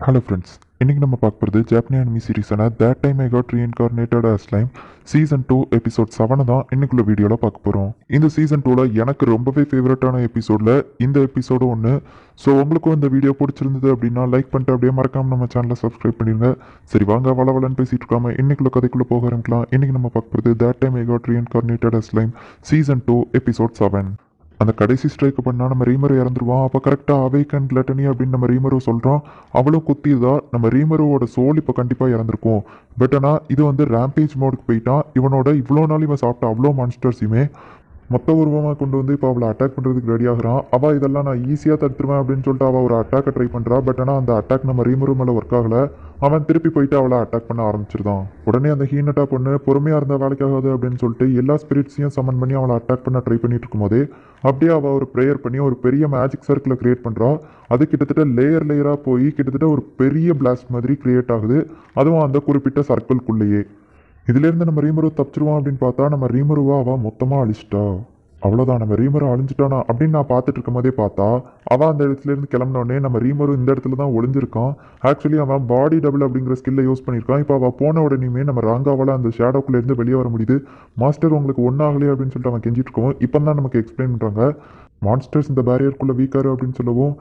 Hello friends, இன்றைக்கி நம்ம பார்க்க போகிறது ஜாப்பனீஸ் அனிமி சீரிஸான that time I got reincarnated as slime season 2 episode 7 தான் இன்னைக்குள்ள வீடியோவில் பார்க்க போகிறோம். இந்த சீசன் 2ல் எனக்கு ரொம்பவே ஃபேவரட்டான எபிசோடில் இந்த எபிசோடு ஒன்று. ஸோ உங்களுக்கும் இந்த வீடியோ பிடிச்சிருந்தது அப்படின்னா லைக் பண்ணிட்டு அப்படியே மறக்காமல் நம்ம சேனலை சப்ஸ்கிரைப் பண்ணிடுங்க. சரி வாங்க வளவலன்னு பேசிகிட்டு இருக்காம இன்னைக்குள்ள கதைக்குள்ளே போக ஆரம்பிக்கலாம். இன்றைக்கி நம்ம பார்க்க போகிறது that time I got reincarnated as slime season 2 episode 7. அந்த கடைசி ஸ்ட்ரைக் பண்ணால் நம்ம ரீமரு இறந்துருவான். அப்போ கரெக்டாக அவேக் அண்ட் கிளட்டனி அப்படின்னு நம்ம ரீமரு சொல்கிறோம். அவளும் குத்தியதா நம்ம ரீமருவோட சோல் இப்போ கண்டிப்பாக இறந்துருக்கும். பட் ஆனால் இது வந்து ரேம்பேஜ் மோடுக்கு போயிட்டான். இவனோட இவ்வளோ நாள் இவன் சாப்பிட்ட அவ்வளோ மான்ஸ்டர்ஸையுமே மொத்த உருவமாக கொண்டு வந்து இப்போ அவளை அட்டாக் பண்ணுறதுக்கு ரெடி ஆகிறான். அவள் இதெல்லாம் நான் ஈஸியாக தடுத்துருவேன் அப்படின்னு சொல்லிட்டு அவள் ஒரு அட்டாக்கை ட்ரை பண்ணுறா. பட் ஆனால் அந்த அட்டாக் நம்ம ரீமரு மேலே ஒர்க் ஆகலை. அவன் திருப்பி போயிட்டு அவளை அட்டாக் பண்ண ஆரம்பிச்சிருந்தான். உடனே அந்த ஹீனட்டா பொண்ணு பொறுமையாக இருந்தால் வேலைக்காகாது அப்படின்னு சொல்லிட்டு எல்லா ஸ்பிரிட்ஸையும் சமன் பண்ணி அவளை அட்டாக் பண்ண ட்ரை பண்ணிட்டு இருக்கும்போதே அப்படியே அவள் ஒரு ப்ரேயர் பண்ணி ஒரு பெரிய மேஜிக் சர்க்கிளை கிரியேட் பண்ணுறா. அது கிட்டத்தட்ட லேயராக போய் கிட்டத்தட்ட ஒரு பெரிய பிளாஸ்ட் மாதிரி கிரியேட் ஆகுது. அதுவும் அந்த குறிப்பிட்ட சர்க்கிள்குள்ளேயே. இதுலேருந்து நம்ம ரீமரு தப்பிச்சிருவான் அப்படின்னு பார்த்தா நம்ம ரீமருவா அவள் மொத்தமாக அழிச்சிட்டா. அவ்வளோதான், நம்ம ரீமரு அழிஞ்சிட்டானா அப்படின்னு நான் பார்த்துட்டு இருக்கும் போதே பார்த்தா அவன் அந்த இடத்துலேருந்து கிளம்பினோடனே நம்ம ரீமரு இந்த இடத்துல தான் ஒளிஞ்சிருக்கான். ஆக்சுவலி அவன் பாடி டபுள் அப்படிங்கிற ஸ்கில்லை யூஸ் பண்ணியிருக்கான். இப்போ அவள் போன உடனேயுமே நம்ம ராங்காவால் அந்த ஷேடோக்குள்ளேருந்து வெளியே வர முடியுது. மாஸ்டர் உங்களுக்கு ஒன்றாகலையே அப்படின்னு சொல்லிட்டு அவன் கெஞ்சிட்டு இருக்கவும் இப்போ தான் நமக்கு எக்ஸ்பிளைன் பண்ணுறாங்க. மான்ஸ்டர்ஸ் இந்த பேரியருக்குள்ளே வீக்காரு அப்படின்னு சொல்லவும்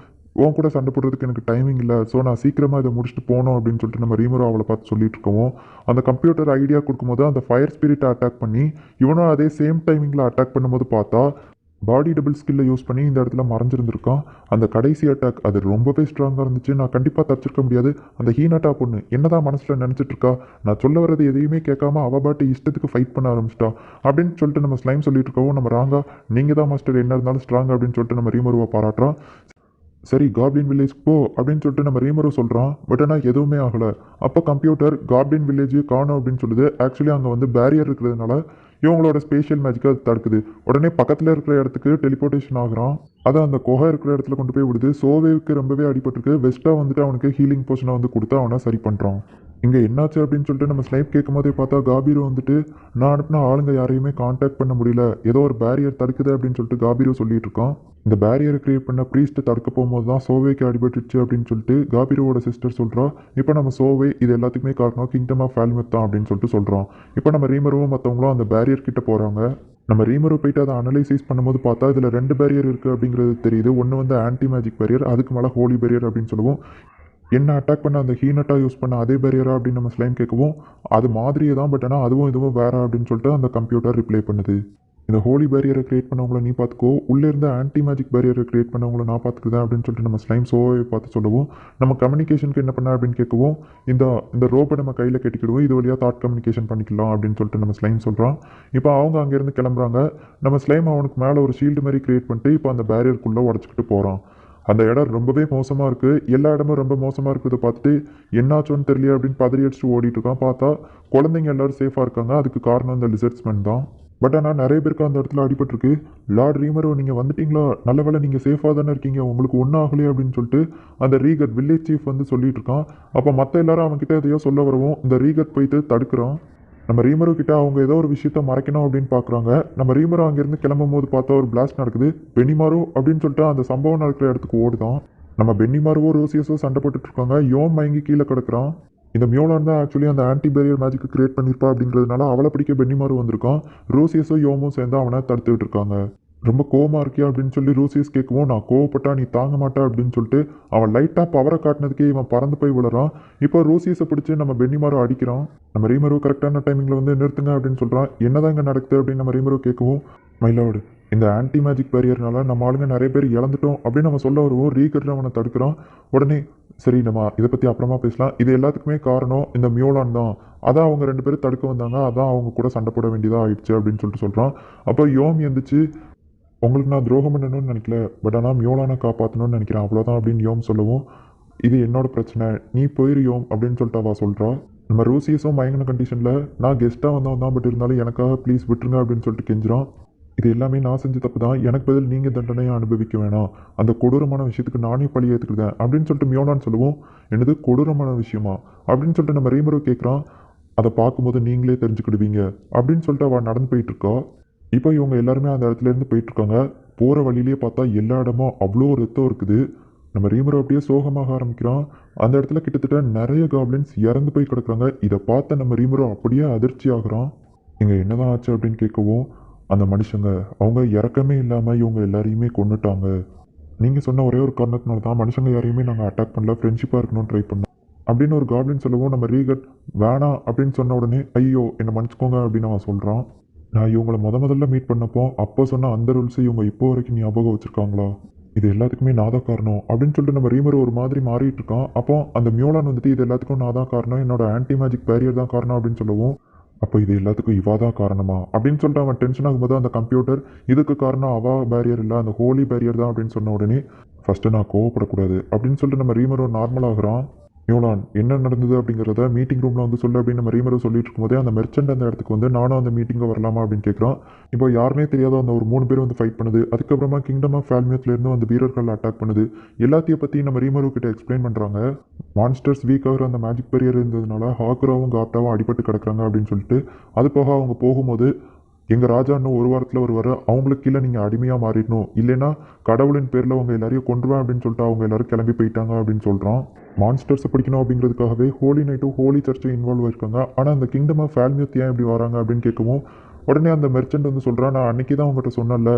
உன் கூட சண்டை போடுறதுக்கு எனக்கு டைமிங் இல்லை, ஸோ நான் சீக்கிரமாக இதை முடிச்சுட்டு போகணும் அப்படின்னு சொல்லிட்டு நம்ம ரீமரோ அவளை பார்த்து சொல்லிட்டு இருக்கோம். அந்த கம்ப்யூட்டர் ஐடியா கொடுக்கும்போது அந்த ஃபயர் ஸ்பிரிட்டை அட்டாக் பண்ணி இவனும் அதே சேம் டைமிங்கில் அட்டாக் பண்ணும்போது பார்த்தா பாடி டபுள் ஸ்கில்லை யூஸ் பண்ணி இந்த இடத்துல மறைஞ்சிருந்திருக்கான். அந்த கடைசி அட்டாக் அது ரொம்பவே ஸ்ட்ராங்காக இருந்துச்சு. நான் கண்டிப்பாக தப்பிச்சிருக்க முடியாது. அந்த ஹீனட்டா பொண்ணு என்னதான் மனசில் நினச்சிட்டு இருக்கா, நான் சொல்ல வரது எதையுமே கேட்காம அவள் பாட்டு இஷ்டத்துக்கு ஃபைட் பண்ண ஆரம்பிச்சிட்டா அப்படின்னு சொல்லிட்டு நம்ம ஸ்லைம் சொல்லிட்டு இருக்கவும் நம்ம ராங்கா நீங்கள் தான் மாஸ்டர் என்ன இருந்தாலும் ஸ்ட்ராங் அப்படின்னு சொல்லிட்டு நம்ம ரீமருவை பாராட்டுறோம். சரி காப்ளின் வில்லேஜ் போ அப்படின்னு சொல்லிட்டு நம்ம ரீமரோ சொல்கிறான். பட் ஆனால் எதுவுமே ஆகலை. அப்போ கம்ப்யூட்டர் காப்ளின் வில்லேஜ் காணும் அப்படின்னு சொல்லுது. ஆக்சுவலி அங்கே வந்து பேரியர் இருக்கிறதுனால இவங்களோட ஸ்பேஷியல் மேஜிக்கை அது தடுக்குது. உடனே பக்கத்தில் இருக்கிற இடத்துக்கு டெலிபோர்டேஷன் ஆகுறான். அதை அந்த குகை இருக்கிற இடத்துல கொண்டு போய் விடுது. சோவேவுக்கு ரொம்பவே அடிபட்டிருக்கு. வெஸ்ட்டாக வந்துட்டு அவனுக்கு ஹீலிங் போஷனை வந்து கொடுத்து அவனை சரி பண்ணுறான். இங்கே என்னாச்சு அப்படின்னு சொல்லிட்டு நம்ம ஸ்னைப் கேட்கும் போதே பார்த்தா காபீரோ வந்துட்டு நான் அனுப்பின ஆளுங்க யாரையுமே காண்டாக்ட் பண்ண முடியல, ஏதோ ஒரு பேரியர் தடுக்குது அப்படின்னு சொல்லிட்டு காபீரோ சொல்லிட்டு இருக்கான். இந்த பேரியரை கிரியேட் பண்ண ப்ரீஸ்ட்டை தடுக்க போகும்போது தான் சோவேக்கு அடிபட்டுச்சு அப்படின்னு சொல்லிட்டு காபீரோட சிஸ்டர் சொல்கிறா. இப்போ நம்ம சோவே இது எல்லாத்துக்குமே காரணம் கிங்டம் ஆஃப் ஃபேல்மெத் தான் அப்படின்னு சொல்லிட்டு சொல்கிறோம். இப்போ நம்ம ரீமரும் மற்றவங்களும் அந்த பேரியர் கிட்ட போகிறாங்க. நம்ம ரீமரு போயிட்டு அதை அனலைசைஸ் பண்ணும்போது பார்த்தா இதில் 2 பேரியர் இருக்குது அப்படிங்கிறது தெரியுது. ஒன்று வந்து ஆன்டி மேஜிக் பேரியர், அதுக்கு மேலே ஹோலி பேரியர் அப்படின்னு சொல்லுவோம். என்ன அட்டாக் பண்ண அந்த ஹீனட்டா யூஸ் பண்ண அதே பேரியரா அப்படின்னு நம்ம ஸ்லைம் கேட்கவும் அது மாதிரியே தான், பட் ஆனால் அதுவும் இதுவும் வேற அப்படின்னு சொல்லிட்டு அந்த கம்ப்யூட்டர் ரிப்ளை பண்ணுது. இந்த ஹோலி பேரியரை கிரியேட் பண்ணவங்கள நீ பார்த்துக்கோ, உள்ளே இருந்த ஆன்டி மேஜிக் பேரியரை கிரியேட் பண்ணவங்கள நான் பார்த்துக்குதேன் அப்படின்னு சொல்லிட்டு நம்ம ஸ்லைம் சோவை பார்த்து சொல்லவும் நம்ம கம்யூனிகேஷனுக்கு என்ன பண்ண அப்படின்னு கேட்கவும் இந்த இந்த ரோப்பை நம்ம கையில் கட்டிக்கிடுவோம், இது வழியாக தாட் கம்யூனிகேஷன் பண்ணிக்கலாம் அப்படின்னு சொல்லிட்டு நம்ம ஸ்லைம் சொல்கிறான். இப்போ அவங்க அங்கேருந்து கிளம்புறாங்க. நம்ம ஸ்லைம் அவனுக்கு மேலே ஒரு ஷீல்டு மாதிரி கிரியேட் பண்ணிட்டு இப்போ அந்த பேரியருக்குள்ளே உடச்சிக்கிட்டு போகிறான். அந்த இடம் ரொம்பவே மோசமாக இருக்குது. எல்லா இடமும் ரொம்ப மோசமாக இருக்கிறத பார்த்துட்டு என்னாச்சோன்னு தெரியல அப்படின்னு பதறி அடிச்சுட்டு ஓடிட்டு இருக்கான். பார்த்தா குழந்தைங்க எல்லாரும் சேஃபாக இருக்காங்க. அதுக்கு காரணம் இந்த லிசர்ட்ஸ்மென் தான். பட் ஆனால் நிறைய பேருக்கு அந்த இடத்துல அடிபட்டிருக்கு. லார்ட் ரீமரோ நீங்கள் வந்துட்டீங்களா, நல்ல வேலை நீங்கள் சேஃபாக தானே இருக்கீங்க, உங்களுக்கு ஒன்றும் ஆகலையே அப்படின்னு சொல்லிட்டு அந்த ரீகட் வில்லேஜ் சீஃப் வந்து சொல்லிட்டு இருக்கான். அப்போ மற்ற எல்லாரும் அவங்ககிட்ட எதையோ சொல்ல வரவும் இந்த ரீகட் போயிட்டு தடுக்கிறான். நம்ம ரீமரு கிட்ட அவங்க ஏதோ ஒரு விஷயத்த மறைக்கணும் அப்படின்னு பார்க்குறாங்க. நம்ம ரீமரு அங்கேருந்து கிளம்பும் போது பார்த்தா ஒரு பிளாஸ்ட் நடக்குது. பெனிமாரோ அப்படின்னு சொல்லிட்டு அந்த சம்பவம் நடக்கிற இடத்துக்கு ஓடுதான். நம்ம பென்னிமாருவோ ரோசியஸோ சண்டை போட்டுட்டு இருக்காங்க. யோம் மயங்கி கீழே கிடக்குறான். இந்த மியோலான் தான் ஆக்சுவலி அந்த ஆன்டி பேரியர் மேஜிக்கு கிரியேட் பண்ணியிருப்பா அப்படிங்கிறதுனால அவளை பிடிக்க பென்னிமாரு வந்திருக்கான். ரோசியஸோ யோமும் சேர்ந்து அவனை தடுத்துக்கிட்டு இருக்காங்க. ரொம்ப கோவமாக இருக்கியா அப்படின்னு சொல்லி ரோசியஸ் கேட்கவும் நான் கோவப்பட்டா நீ தாங்க மாட்டா அப்படின்னு சொல்லிட்டு அவன் லைட்டாக பவரை காட்டினதுக்கே இவன் பறந்து போய் விழுறான். இப்போ ரோசியஸை பிடிச்சி நம்ம பென்னிமாரோ அடிக்கிறான். நம்ம ரீமரோ கரெக்டான டைமிங்கில் வந்து நிறுத்துங்க அப்படின்னு சொல்கிறான். என்னதான் இங்கே நடக்குது அப்படின்னு நம்ம ரீமரோ கேட்கவும் மைலாடு இந்த ஆன்டி மேஜிக் பேரியர்னால நம்ம ஆளுங்க நிறைய பேர் இழந்துட்டோம் அப்படின்னு நம்ம சொல்ல வருவோம். ரீகட்டில் அவனை தடுக்கிறான். உடனே சரி நம்ம இதை பற்றி அப்புறமா பேசலாம், இது எல்லாத்துக்குமே காரணம் இந்த மியோலான் தான், அதான் அவங்க 2 பேரும் தடுக்க வந்தாங்க, அதான் அவங்க கூட சண்டை போட வேண்டியதாக ஆயிடுச்சு அப்படின்னு சொல்லிட்டு சொல்கிறான். அப்போ யோம் எந்திரிச்சு உங்களுக்கு நான் துரோகம் பண்ணணும்னு நினைக்கல, பட் ஆனால் மியோலானை காப்பாற்றணும்னு நினைக்கிறேன், அவ்வளோதான் அப்படின்னு யோம் சொல்லவும் இது என்னோட பிரச்சனை, நீ போயிரு யோம் அப்படின்னு சொல்லிட்டு அவள் சொல்கிறா. நம்ம ரோசியஸும் மயங்கின கண்டிஷனில் நான் கெஸ்ட்டாக வந்தவன் தான், பட் இருந்தாலும் எனக்காக ப்ளீஸ் விட்டுருங்க அப்படின்னு சொல்லிட்டு கெஞ்சுறான். இது எல்லாமே நான் செஞ்ச தப்பு தான், எனக்கு பதில் நீங்கள் தண்டனையை அனுபவிக்க வேணாம், அந்த கொடூரமான விஷயத்துக்கு நானே பழி ஏற்றுக்கிறேன் அப்படின்னு சொல்லிட்டு மியோனான்னு சொல்லுவோம். என்னது கொடூரமான விஷயமா அப்படின்னு சொல்லிட்டு நம்ம ரீமரோ கேட்குறான். அதை பார்க்கும்போது நீங்களே தெரிஞ்சுக்கிடுவீங்க அப்படின்னு சொல்லிட்டு அவள் நடந்து போயிட்டு இருக்கா. இப்போ இவங்க எல்லாருமே அந்த இடத்துல இருந்து போயிட்டு இருக்காங்க. போகிற வழியிலேயே பார்த்தா எல்லா இடமும் அவ்வளோ ரத்தம் இருக்குது. நம்ம ரீமரோ அப்படியே சோகமாக ஆரம்பிக்கிறான். அந்த இடத்துல கிட்டத்தட்ட நிறைய காப்ளின்ஸ் இறந்து போய் கிடக்குறாங்க. இதை பார்த்த நம்ம ரீமரோ அப்படியே அதிர்ச்சி ஆகுறான். இங்கே என்னதான் ஆச்சு அப்படின்னு கேட்கவும், அந்த மனுஷங்க அவங்க இறக்கமே இல்லாமல் இவங்க எல்லாரையுமே கொன்னுட்டாங்க. நீங்கள் சொன்ன ஒரே ஒரு காரணத்தினால தான் மனுஷங்க யாரையுமே நாங்கள் அட்டாக் பண்ணல, ஃப்ரெண்ட்ஷிப்பாக இருக்கணும்னு ட்ரை பண்ணோம் அப்படின்னு ஒரு காப்ளின் சொல்லவும், நம்ம ரீகட் வேணாம் அப்படின்னு சொன்ன உடனே ஐயோ என்னை மன்னிச்சுக்கோங்க அப்படின்னு அவன் சொல்கிறான். நான் இவங்களை முதல்ல மீட் பண்ணப்போ அப்போ சொன்ன அந்த ரூல்ஸை இவங்க இப்போ வரைக்கும் ஞாபகம் வச்சுருக்காங்களா? இது எல்லாத்துக்குமே நான் தான் காரணம் அப்படின்னு சொல்லிட்டு நம்ம ரீமர் ஒரு மாதிரி மாறிட்டு இருக்கான். அப்போ அந்த மியோலான் வந்துட்டு இது எல்லாத்துக்கும் நான் தான் காரணம், என்னோட ஆன்டி மேஜிக் பேரியர் தான் காரணம் அப்படின்னு சொல்லவும், அப்போ இது எல்லாத்துக்கும் இவா தான் காரணமா அப்படின்னு சொல்லிட்டு அவன் டென்ஷன் ஆகும்போது அந்த கம்ப்யூட்டர் இதுக்கு காரணம் அவா பேரியர் இல்லை, அந்த ஹோலி பேரியர் தான் அப்படின்னு சொன்ன உடனே ஃபஸ்ட்டு நான் கோவப்படக்கூடாது அப்படின்னு சொல்லிட்டு நம்ம ரீமர் ஒரு நார்மல் ஆகுறான். மியோலான் என்ன நடந்தது அப்படிங்கிறத மீட்டிங் ரூமில் வந்து சொல்லு அப்படின்னு நம்ம ரீமரை சொல்லிட்டு இருக்கும்போதே அந்த மெர்ச்சன்ட் அந்த இடத்துக்கு வந்து நானும் அந்த மீட்டிங்கை வரலாமா அப்படின்னு கேட்குறான். இப்போ யாருனே தெரியாத அந்த ஒரு 3 பேர் வந்து ஃபைட் பண்ணுது. அதுக்கப்புறமா கிங்டம் ஆஃப் ஃபேல்மியத்லேருந்து அந்த வீரர்கள் அட்டாக் பண்ணுது. எல்லாத்தையும் பற்றி நம்ம ரீமரு கிட்ட எக்ஸ்பிளைன் பண்ணுறாங்க. மான்ஸ்டர்ஸ் வீக் ஆகிற அந்த மேஜிக் பேரியர் இருந்ததுனால ஹாக்குராவும் காப்டாவும் அடிபட்டு கிடக்குறாங்க அப்படின்னு சொல்லிட்டு, அது போக அவங்க போகும்போது எங்கள் ராஜா இன்னும் ஒரு வாரத்தில் வருவார், அவங்களுக்கு கீழே நீங்கள் அடிமையாக மாறிடணும், இல்லைன்னா கடவுளின் பேரில் அவங்க எல்லாரையும் கொண்டுருவேன் அப்படின்னு சொல்லிட்டு அவங்க எல்லாரும் கிளம்பி போயிட்டாங்க அப்படின்னு சொல்கிறான். மான்ஸ்டர்ஸை பிடிக்கணும் அப்படிங்கிறதுக்காகவே ஹோலி நைட்டும் ஹோலி சர்ச்சும் இன்வால்வ் ஆயிருக்காங்க. ஆனால் அந்த கிங்டம் ஆஃப் ஃபேல்மியத் ஏன் இப்படி வராங்க அப்படின்னு கேட்கவும், உடனே அந்த மெர்ச்சன்ட் வந்து சொல்கிறான், நான் அன்றைக்கி தான் அவங்ககிட்ட சொன்னல,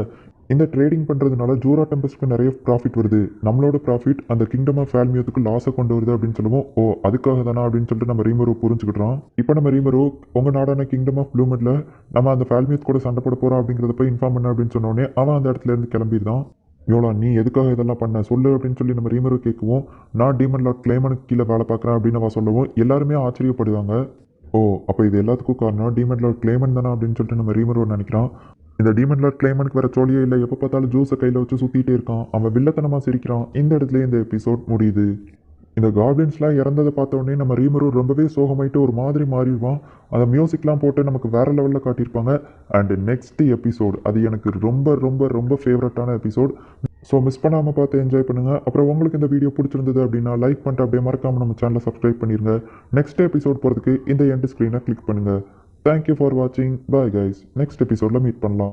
இந்த ட்ரேடிங் பண்ணுறதுனால ஜூரா டெம்பஸ்க்கு நிறைய ப்ராஃபிட் வருது, நம்மளோட ப்ராஃபிட் அந்த கிங்டம் ஆஃப் ஃபேல்மியத்துக்கு லாஸை கொண்டு வருது அப்படின்னு சொல்லுவோம். ஓ அதுக்காக தானா அப்படின்னு சொல்லிட்டு நம்ம ரீமரோ புரிஞ்சுக்கிட்டோம். இப்போ நம்ம ரீமரோ உங்கள் நாடான கிங்டம் ஆஃப் ப்ளூமெட்டில் நம்ம அந்த ஃபேல்மியத் கூட சண்டை போட போகிறோம் அப்படிங்கிறத போய் இன்ஃபார்ம் பண்ண அப்படின்னு சொன்னோடனே அவன் அந்த இடத்துல இருந்து கிளம்பிடுதான். யோலா நீ எதுக்காக இதெல்லாம் பண்ண சொல்லு அப்படின்னு சொல்லி நம்ம ரீமரோ கேட்குவோம். நான் டீமன் லார்ட் கிளைமனுக்கு கீழே வேலை பார்க்குறேன் அப்படின்னு அவன் சொல்லவும் எல்லாருமே ஆச்சரியப்படுவாங்க. ஓ அப்போ இது எல்லாத்துக்கும் காரணம் டீமன் லார்ட் கிளைமன் தானே அப்படின்னு சொல்லிட்டு நம்ம ரீமரோ நினைக்கிறான். இந்த டீமன் லார்ட் கிளைமனுக்கு வேற சோழியே இல்லை, எப்போ பார்த்தாலும் ஜூஸை கையில் வச்சு சுற்றிட்டே இருக்கான், அவன் வில்லத்தனமாக சிரிக்கிறான். இந்த இடத்துல இந்த எபிசோட் முடியுது. இந்த காப்ளின்ஸ்லாம் இறந்ததை பார்த்த உடனே நம்ம ரீமரோ ரொம்பவே சோகமாயிட்டு ஒரு மாதிரி மாறிடுவான். அந்த மியூசிக்லாம் போட்டு நமக்கு வேற லெவலில் காட்டியிருப்பாங்க. அண்டு நெக்ஸ்ட் எபிசோட் அது எனக்கு ரொம்ப ரொம்ப ரொம்ப ஃபேவரட்டான எபிசோட். ஸோ மிஸ் பண்ணாமல் பார்த்து என்ஜாய் பண்ணுங்கள். அப்புறம் உங்களுக்கு இந்த வீடியோ பிடிச்சிருந்தது அப்படின்னா லைக் பண்ணிட்டு அப்படியே மறக்காமல் நம்ம சேனலை சப்ஸ்கிரைப் பண்ணிடுங்க. நெக்ஸ்ட் எபிசோட் போகிறதுக்கு இந்த எண்ட் ஸ்க்ரீனை கிளிக் பண்ணுங்கள். தேங்க்யூ ஃபார் வாட்சிங். பாய் கைஸ், நெக்ஸ்ட் எபிசோடில் மீட் பண்ணலாம்.